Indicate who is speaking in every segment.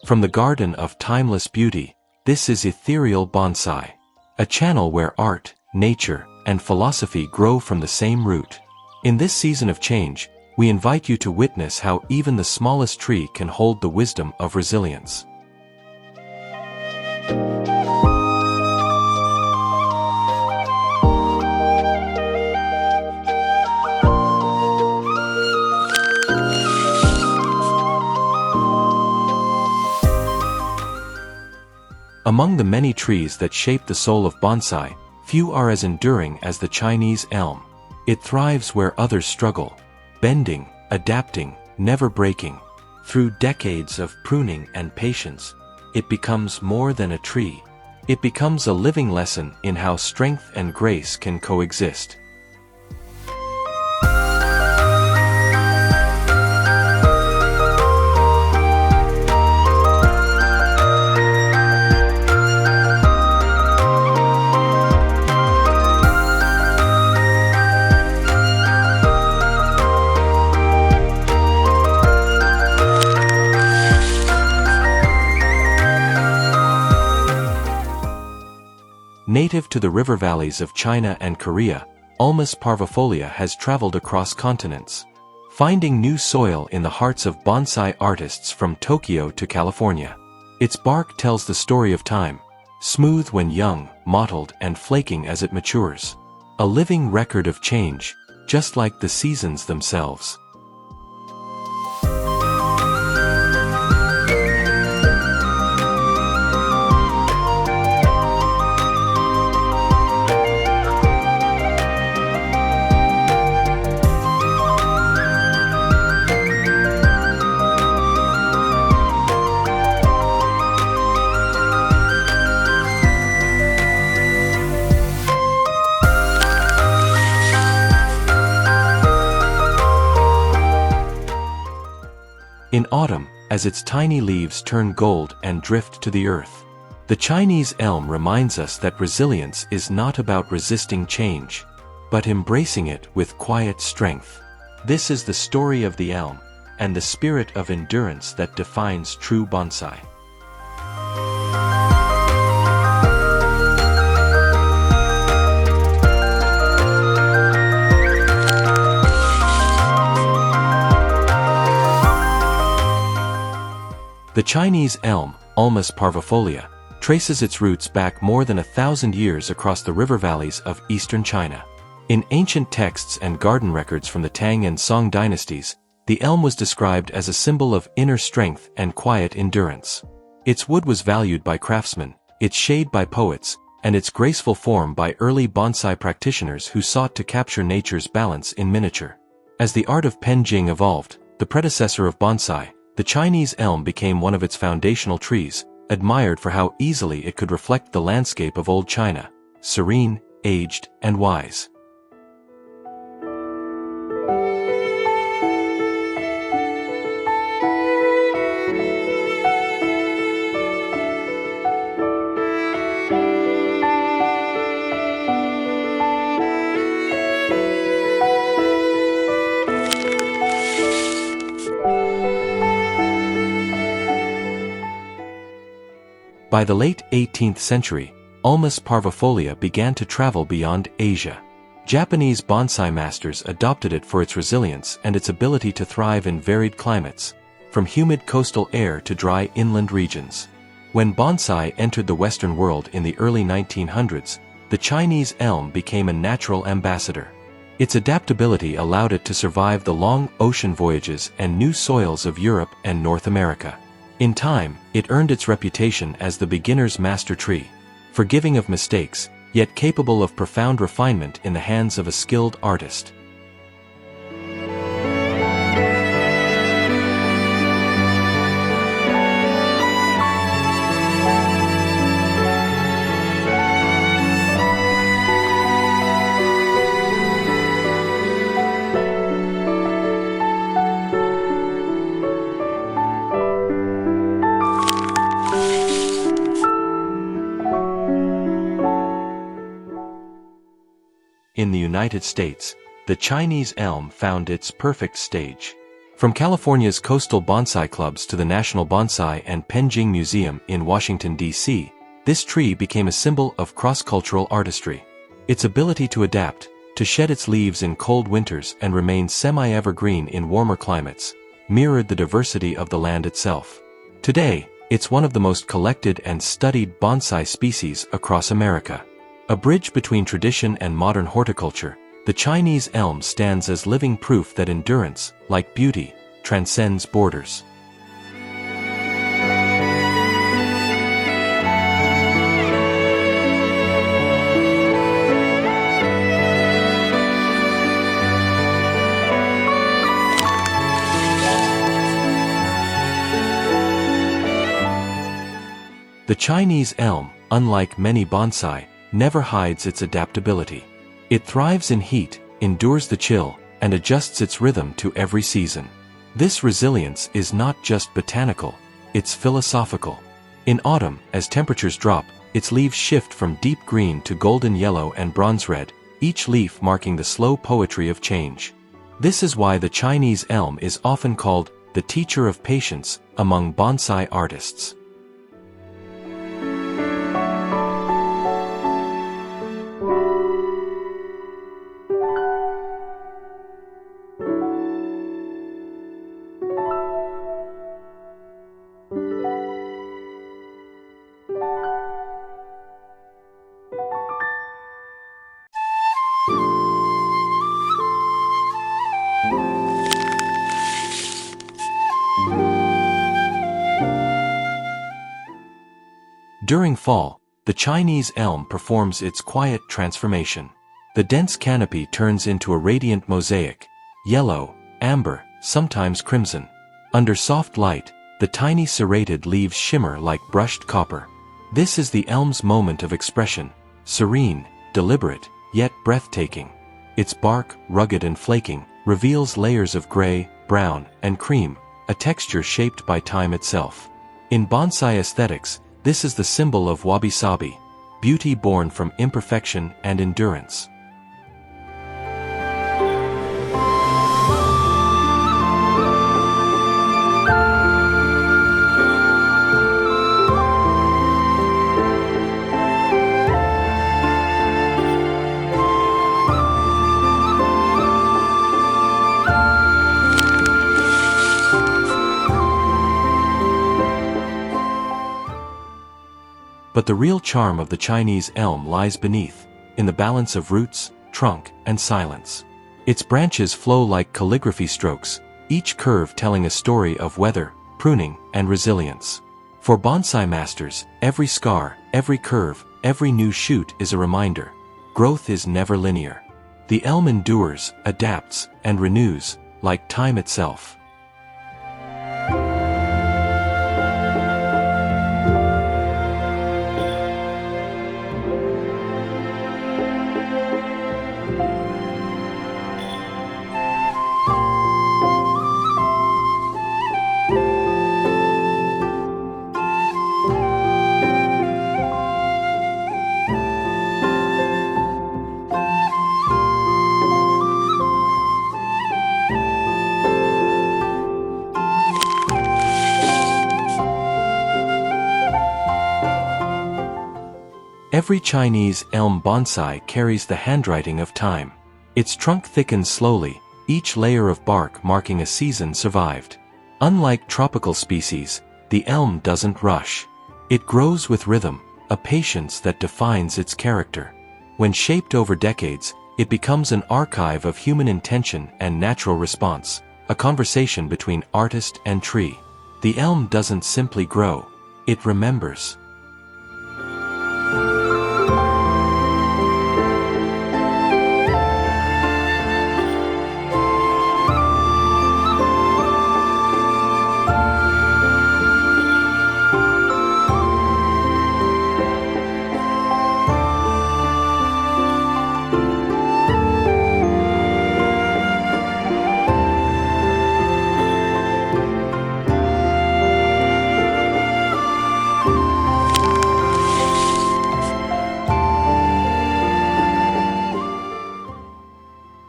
Speaker 1: From the garden of timeless beauty, this is Ethereal Bonsai, a channel where art, nature, and philosophy grow from the same root. In this season of change, we invite you to witness how even the smallest tree can hold the wisdom of resilience. Among the many trees that shape the soul of bonsai, few are as enduring as the Chinese elm. It thrives where others struggle, bending, adapting, never breaking. Through decades of pruning and patience, it becomes more than a tree. It becomes a living lesson in how strength and grace can coexist. Native to the river valleys of China and Korea, Ulmus parvifolia has traveled across continents, finding new soil in the hearts of bonsai artists from Tokyo to California. Its bark tells the story of time, smooth when young, mottled and flaking as it matures. A living record of change, just like the seasons themselves. In autumn, as its tiny leaves turn gold and drift to the earth, the Chinese elm reminds us that resilience is not about resisting change, but embracing it with quiet strength. This is the story of the elm, and the spirit of endurance that defines true bonsai. The Chinese elm, Ulmus parvifolia, traces its roots back more than 1,000 years across the river valleys of eastern China. In ancient texts and garden records from the Tang and Song dynasties, the elm was described as a symbol of inner strength and quiet endurance. Its wood was valued by craftsmen, its shade by poets, and its graceful form by early bonsai practitioners who sought to capture nature's balance in miniature. As the art of penjing evolved, the predecessor of bonsai, the Chinese elm became one of its foundational trees, admired for how easily it could reflect the landscape of old China, serene, aged, and wise. By the late 18th century, Ulmus parvifolia began to travel beyond Asia. Japanese bonsai masters adopted it for its resilience and its ability to thrive in varied climates, from humid coastal air to dry inland regions. When bonsai entered the Western world in the early 1900s, the Chinese elm became a natural ambassador. Its adaptability allowed it to survive the long ocean voyages and new soils of Europe and North America. In time, it earned its reputation as the beginner's master tree, forgiving of mistakes, yet capable of profound refinement in the hands of a skilled artist. In the United States, the Chinese elm found its perfect stage. From California's coastal bonsai clubs to the National Bonsai and Penjing Museum in Washington, D.C., this tree became a symbol of cross-cultural artistry. Its ability to adapt, to shed its leaves in cold winters and remain semi-evergreen in warmer climates, mirrored the diversity of the land itself. Today, it's one of the most collected and studied bonsai species across America. A bridge between tradition and modern horticulture, the Chinese elm stands as living proof that endurance, like beauty, transcends borders. The Chinese elm, unlike many bonsai, never hides its adaptability. It thrives in heat, endures the chill, and adjusts its rhythm to every season. This resilience is not just botanical, it's philosophical. In autumn, as temperatures drop, its leaves shift from deep green to golden yellow and bronze red, each leaf marking the slow poetry of change. This is why the Chinese elm is often called the teacher of patience among bonsai artists. During fall, the Chinese elm performs its quiet transformation. The dense canopy turns into a radiant mosaic, yellow, amber, sometimes crimson. Under soft light, the tiny serrated leaves shimmer like brushed copper. This is the elm's moment of expression, serene, deliberate, yet breathtaking. Its bark, rugged and flaking, reveals layers of gray, brown, and cream, a texture shaped by time itself. In bonsai aesthetics, this is the symbol of wabi-sabi, beauty born from imperfection and endurance. But the real charm of the Chinese elm lies beneath, in the balance of roots, trunk, and silence. Its branches flow like calligraphy strokes, each curve telling a story of weather, pruning, and resilience. For bonsai masters, every scar, every curve, every new shoot is a reminder. Growth is never linear. The elm endures, adapts, and renews, like time itself. Every Chinese elm bonsai carries the handwriting of time. Its trunk thickens slowly, each layer of bark marking a season survived. Unlike tropical species, the elm doesn't rush. It grows with rhythm, a patience that defines its character. When shaped over decades, it becomes an archive of human intention and natural response, a conversation between artist and tree. The elm doesn't simply grow, it remembers.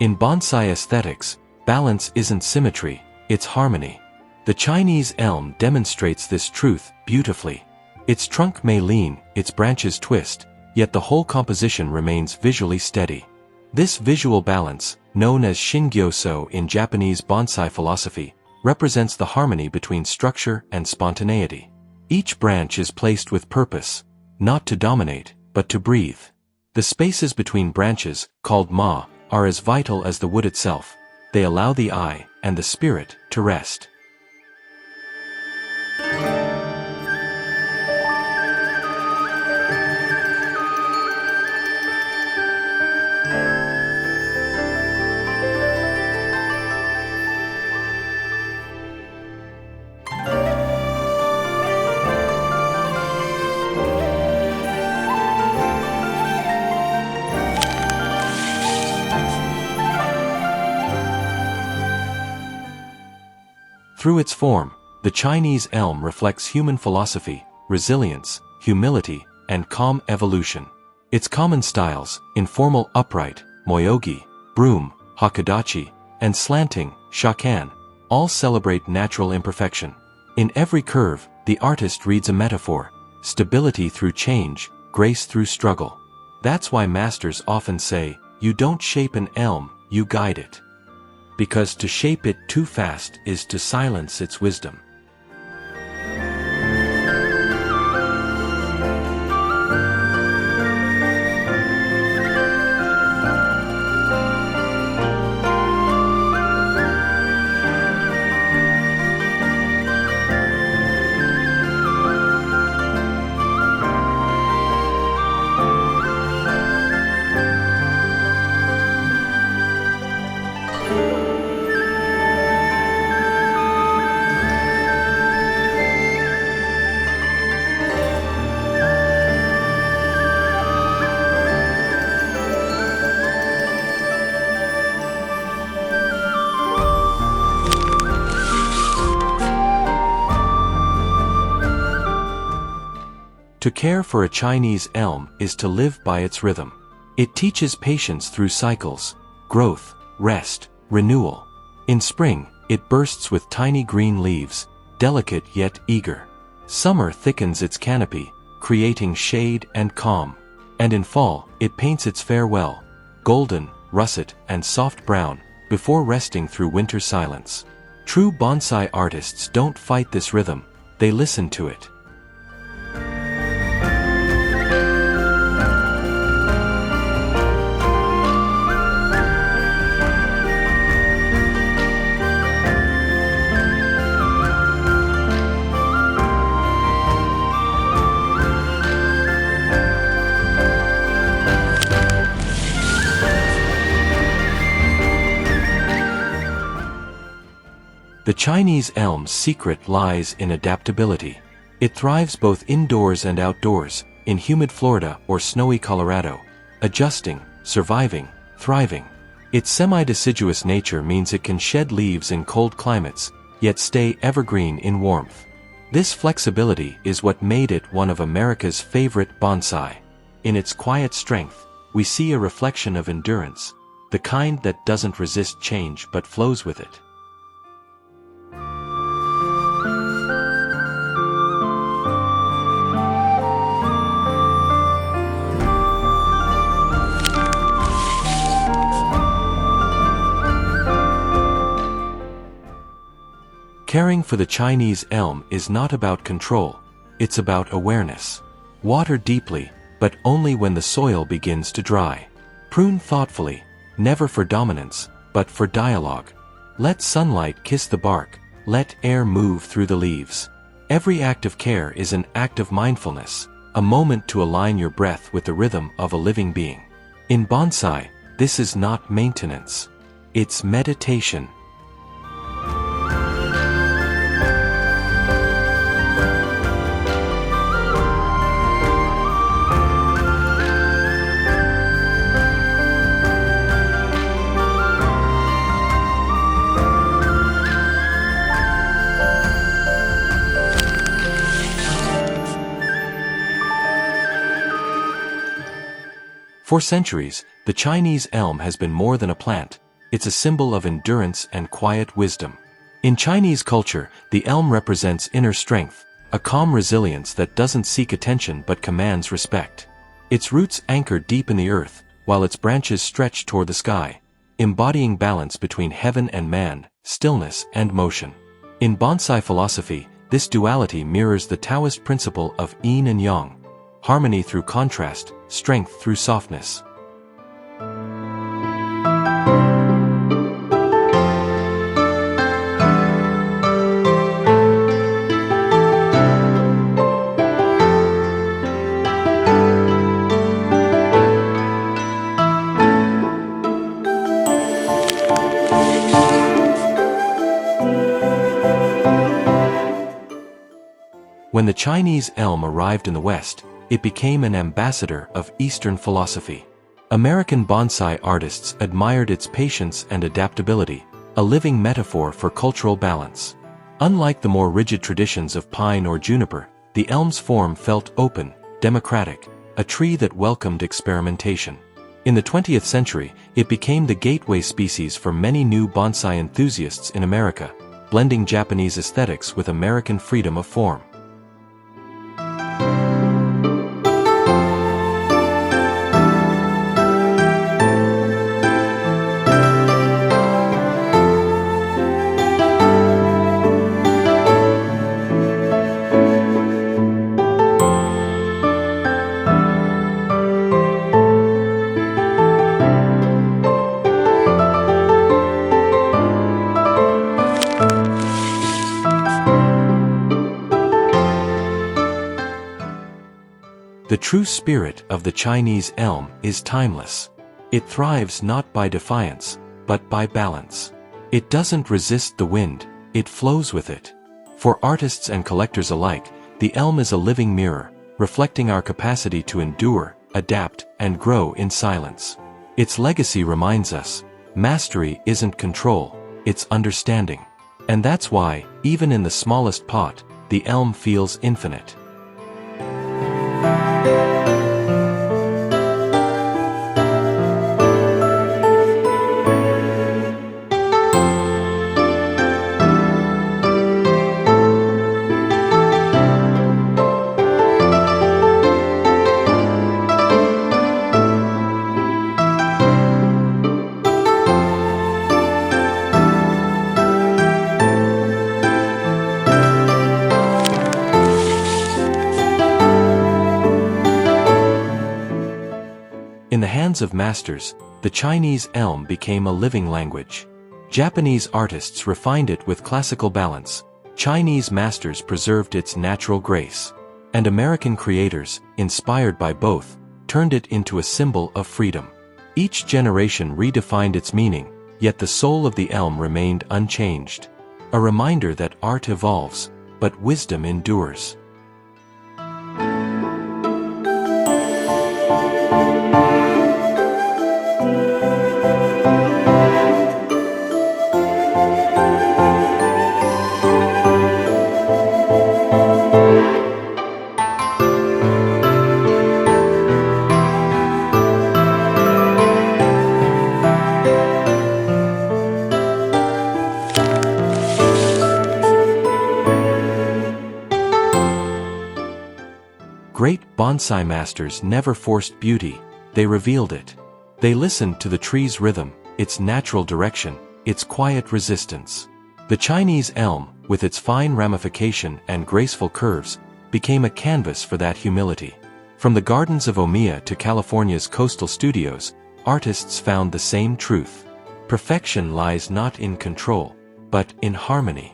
Speaker 1: In bonsai aesthetics, balance isn't symmetry, its harmony. The Chinese elm demonstrates this truth beautifully. Its trunk may lean, its branches twist, yet the whole composition remains visually steady. This visual balance, known as shingyoso in Japanese bonsai philosophy, represents the harmony between structure and spontaneity. Each branch is placed with purpose, not to dominate, but to breathe. The spaces between branches, called ma, are as vital as the wood itself. They allow the eye and the spirit to rest. Through its form, the Chinese elm reflects human philosophy, resilience, humility, and calm evolution. Its common styles, informal upright, moyogi, broom, hakudachi, and slanting, shakan, all celebrate natural imperfection. In every curve, the artist reads a metaphor: stability through change, grace through struggle. That's why masters often say, "You don't shape an elm, you guide it." Because to shape it too fast is to silence its wisdom. To care for a Chinese elm is to live by its rhythm. It teaches patience through cycles, growth, rest, renewal. In spring, it bursts with tiny green leaves, delicate yet eager. Summer thickens its canopy, creating shade and calm. And in fall, it paints its farewell, golden, russet, and soft brown, before resting through winter silence. True bonsai artists don't fight this rhythm, they listen to it. The Chinese elm's secret lies in adaptability. It thrives both indoors and outdoors, in humid Florida or snowy Colorado, adjusting, surviving, thriving. Its semi-deciduous nature means it can shed leaves in cold climates, yet stay evergreen in warmth. This flexibility is what made it one of America's favorite bonsai. In its quiet strength, we see a reflection of endurance, the kind that doesn't resist change but flows with it. Caring for the Chinese elm is not about control, it's about awareness. Water deeply, but only when the soil begins to dry. Prune thoughtfully, never for dominance, but for dialogue. Let sunlight kiss the bark, let air move through the leaves. Every act of care is an act of mindfulness, a moment to align your breath with the rhythm of a living being. In bonsai, this is not maintenance. It's meditation. For centuries, the Chinese elm has been more than a plant, it's a symbol of endurance and quiet wisdom. In Chinese culture, the elm represents inner strength, a calm resilience that doesn't seek attention but commands respect. Its roots anchor deep in the earth, while its branches stretch toward the sky, embodying balance between heaven and man, stillness and motion. In bonsai philosophy, this duality mirrors the Taoist principle of yin and yang, harmony through contrast, strength through softness. When the Chinese elm arrived in the West, it became an ambassador of Eastern philosophy. American bonsai artists admired its patience and adaptability, a living metaphor for cultural balance. Unlike the more rigid traditions of pine or juniper, the elm's form felt open, democratic, a tree that welcomed experimentation. In the 20th century, it became the gateway species for many new bonsai enthusiasts in America, blending Japanese aesthetics with American freedom of form. The true spirit of the Chinese elm is timeless. It thrives not by defiance, but by balance. It doesn't resist the wind, it flows with it. For artists and collectors alike, the elm is a living mirror, reflecting our capacity to endure, adapt, and grow in silence. Its legacy reminds us, mastery isn't control, it's understanding. And that's why, even in the smallest pot, the elm feels infinite. In the hands of masters, the Chinese elm became a living language. Japanese artists refined it with classical balance, Chinese masters preserved its natural grace, and American creators, inspired by both, turned it into a symbol of freedom. Each generation redefined its meaning, yet the soul of the elm remained unchanged. A reminder that art evolves, but wisdom endures. Great bonsai masters never forced beauty, they revealed it. They listened to the tree's rhythm, its natural direction, its quiet resistance. The Chinese elm, with its fine ramification and graceful curves, became a canvas for that humility. From the gardens of Omiya to California's coastal studios, artists found the same truth. Perfection lies not in control, but in harmony.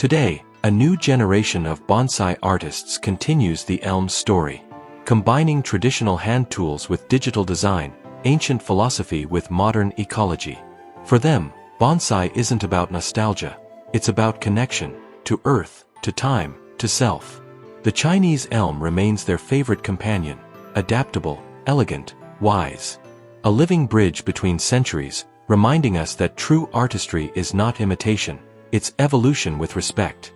Speaker 1: Today, a new generation of bonsai artists continues the elm's story, combining traditional hand tools with digital design, ancient philosophy with modern ecology. For them, bonsai isn't about nostalgia, it's about connection, to earth, to time, to self. The Chinese elm remains their favorite companion, adaptable, elegant, wise. A living bridge between centuries, reminding us that true artistry is not imitation, it's evolution with respect.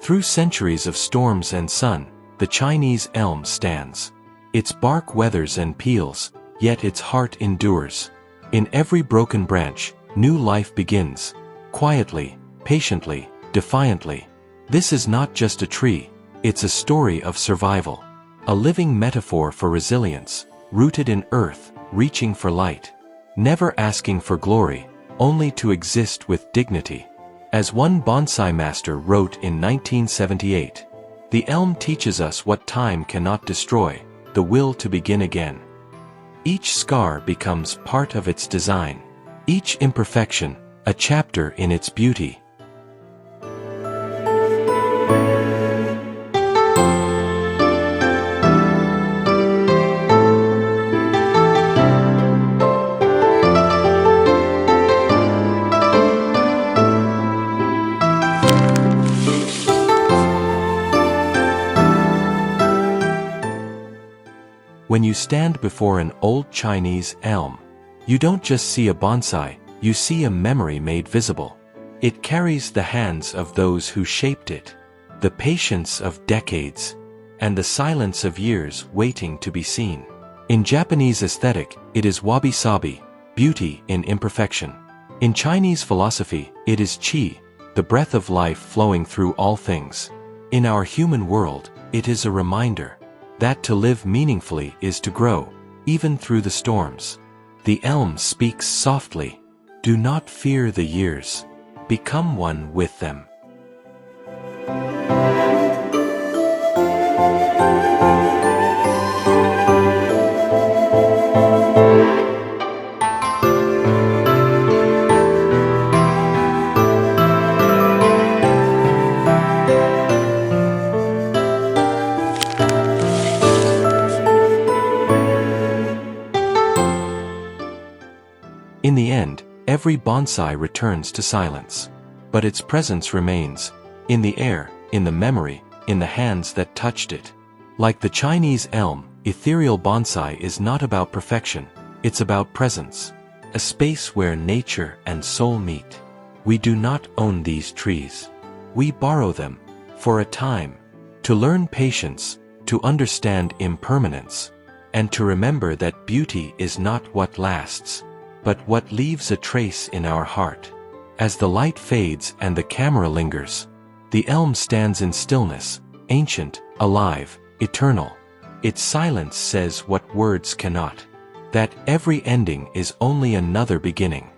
Speaker 1: Through centuries of storms and sun, the Chinese elm stands. Its bark weathers and peels, yet its heart endures. In every broken branch, new life begins. Quietly, patiently, defiantly. This is not just a tree, it's a story of survival. A living metaphor for resilience, rooted in earth, reaching for light. Never asking for glory, only to exist with dignity. As one bonsai master wrote in 1978, the elm teaches us what time cannot destroy, the will to begin again. Each scar becomes part of its design. Each imperfection, a chapter in its beauty. When you stand before an old Chinese elm, you don't just see a bonsai, you see a memory made visible. It carries the hands of those who shaped it, the patience of decades, and the silence of years waiting to be seen. In Japanese aesthetic, it is wabi-sabi, beauty in imperfection. In Chinese philosophy, it is qi, the breath of life flowing through all things. In our human world, it is a reminder that to live meaningfully is to grow, even through the storms. The elm speaks softly. Do not fear the years. Become one with them. In the end, every bonsai returns to silence. But its presence remains, in the air, in the memory, in the hands that touched it. Like the Chinese elm, ethereal bonsai is not about perfection, it's about presence. A space where nature and soul meet. We do not own these trees. We borrow them, for a time, to learn patience, to understand impermanence, and to remember that beauty is not what lasts, but what leaves a trace in our heart. As the light fades and the camera lingers, the elm stands in stillness, ancient, alive, eternal. Its silence says what words cannot, that every ending is only another beginning.